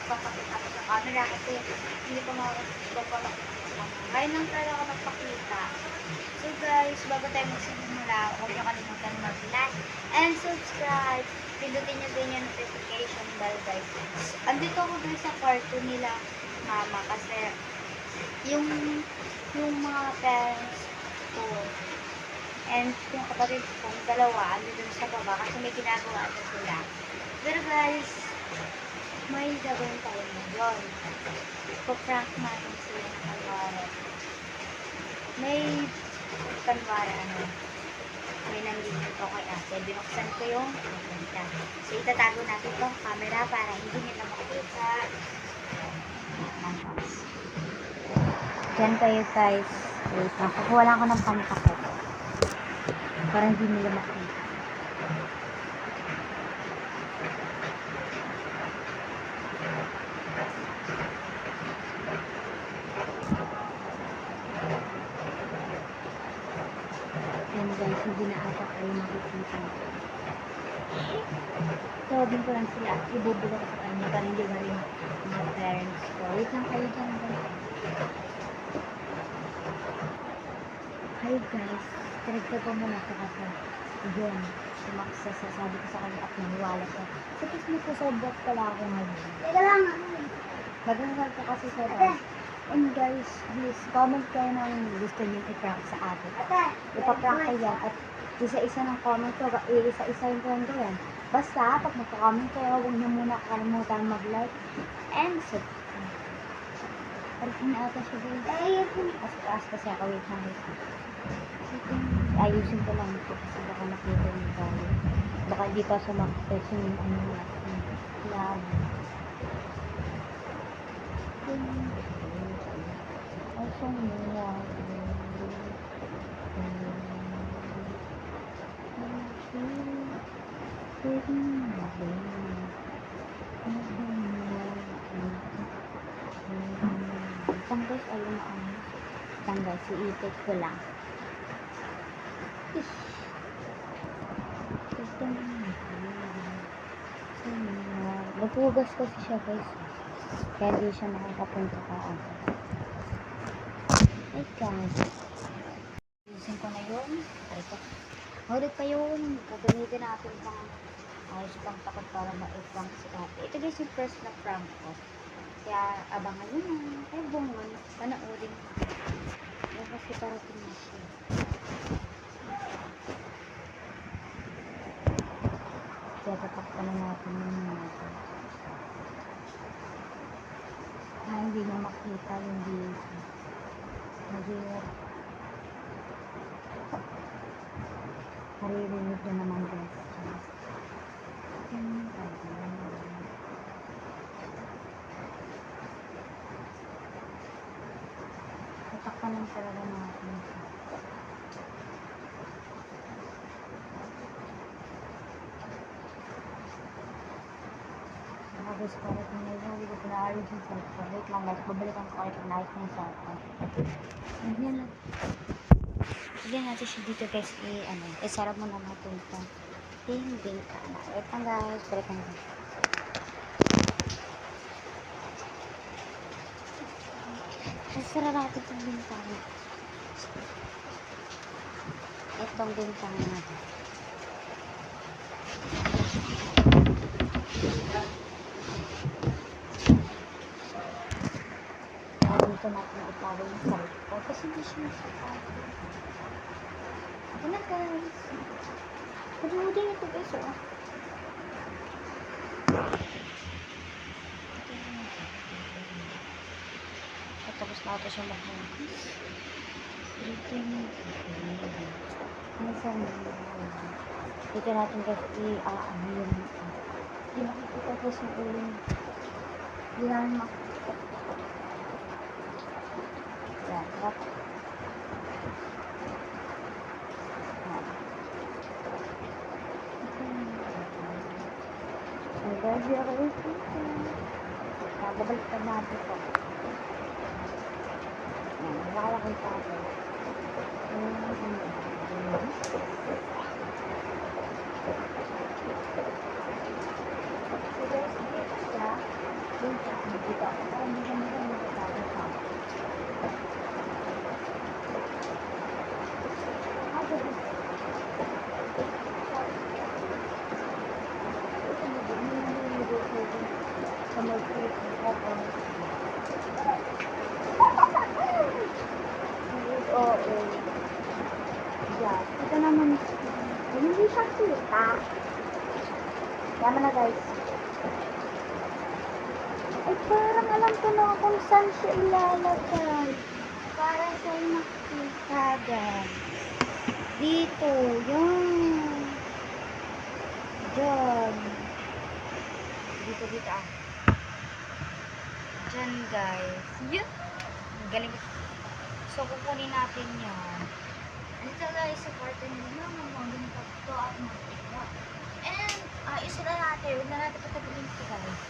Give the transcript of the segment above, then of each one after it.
magpapakita ako sa camera kasi hindi ko magpapakita sa camera. Ngayon lang talaga ako magpakita. So guys, bago tayo magsimula, huwag niyo kalimutan mag-like and subscribe. Pindutin niyo din yung notification bell guys. Andito ako guys sa kwarto nila mama kasi yung mga parents ko and yung kapatid kong dalawa ando dun sa baba kasi may ginagawa na sila. Pero guys, may gagawin tayo ngayon. Ipaprank natin sila ng kanwari. May kanwari may nandito kay ate. Binuksan ko yung pinta. So itatago natin itong camera para hindi nila makikita. Diyan kayo guys. Wait lang. Kukuha lang ako ng pantakot. Para hindi nila makikita. Yan guys, hindi na ata kayo makikita. Tawagin ko lang sila. Ibubula ko sa kanya para hindi ba rin mga parents ko. Wait lang kayo dyan guys. Hi guys, tinagtag ko muna sa kasi yun, sasabi ko sa kanya at maniwala ko. Tapos nagsasobot pala ako ngayon. Teka lang! Magandang ko kasi sa guys. And guys, please comment kayo ng gusto niyo i-prank sa atin. Ipaprank ko yan at isa-isa ng comment ko, isa-isa yung ko yan. Basta, pag magka-comment kayo, huwag niyo muna kalimutan mag-like and subscribe. Parang ata siya guys. As kasi ako, wait lang guys. Ayusin ko lang ito kasi baka nakita yung tayo. Baka di pa sumakit yung ano natin. Lab. Asong nila. Isang guys, ayun na ano. Isang guys, iipit ko lang. Nagpugas kasi siya guys. Kaya di siya makakapunta ka ako. Ay guys. Ayusin ko na yun. Ay ko. Ulit pa yun. Gagamitin natin pang ayos pang takot para ma-prank si ate. Ito guys yung first na prank ko. Kaya abangan yun na. Kaya bungon. Panaurin. Yan kasi para siya. Kaya tatakpan na natin yung natin. Hindi na makita yung video. Mahirap. Maririnig na naman guys. Tatakpan lang talaga natin. Guys, para kung hindi ko pinaayos yung cellphone. Wait lang guys, babalikan ko kayo pag naayos na yung cellphone. Lagyan natin siya dito guys. Isarap mo na natin ito. Hindi ka na. Wait lang guys, balikan ko. Isara natin itong bintana. Itong bintana natin. Dito natin itago yung sarili ko kasi hindi siya masakit. Ito na guys. Pagod-din ito guys oh. Tapos na ito siya maghangis. Dito natin guys i-aano yun. Hindi makikita guys yung ulo. Hindi namin makikita. Yan, sarap. Ang gabi ako ito. Babaliktad natin ito. Yan, nakalaki pa ako. So guys, dito siya. Oo. Yan. Ito naman. Hindi siya kita. Tama na guys. Ay, parang alam ko na kung saan siya ilalagay. Para sa makita guys. Dito. Yan. Diyan. Dito ah. Diyan guys. Yan. Galing. So, kukunin natin yan. Dito guys, sa kwarto nila, magandang pagto at makita. And, isa na natin. Huwag na natin patagulin ito guys.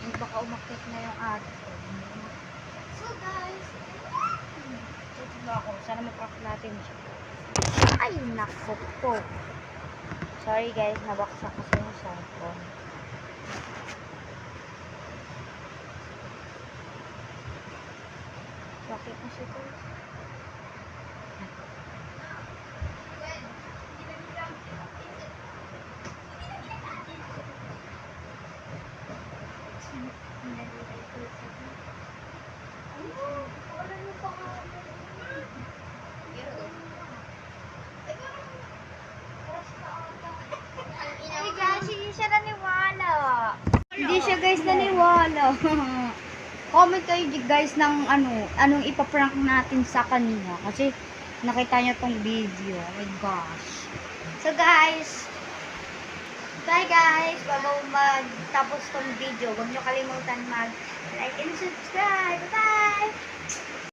And baka umakit na yung atin. So guys, ito ba ako? Sana maprak natin siya. Ay, naku po. Sorry guys, nabaksak kasi yung cellphone. Bakit na siya guys? Hindi siya guys naniwala. Comment kayo guys ng anong ipaprank natin sa kanina kasi nakita niya tong video. Oh my gosh. So guys, bye guys. Bago magtapos tong video, huwag niyo kalimutan mag-like and subscribe. Bye!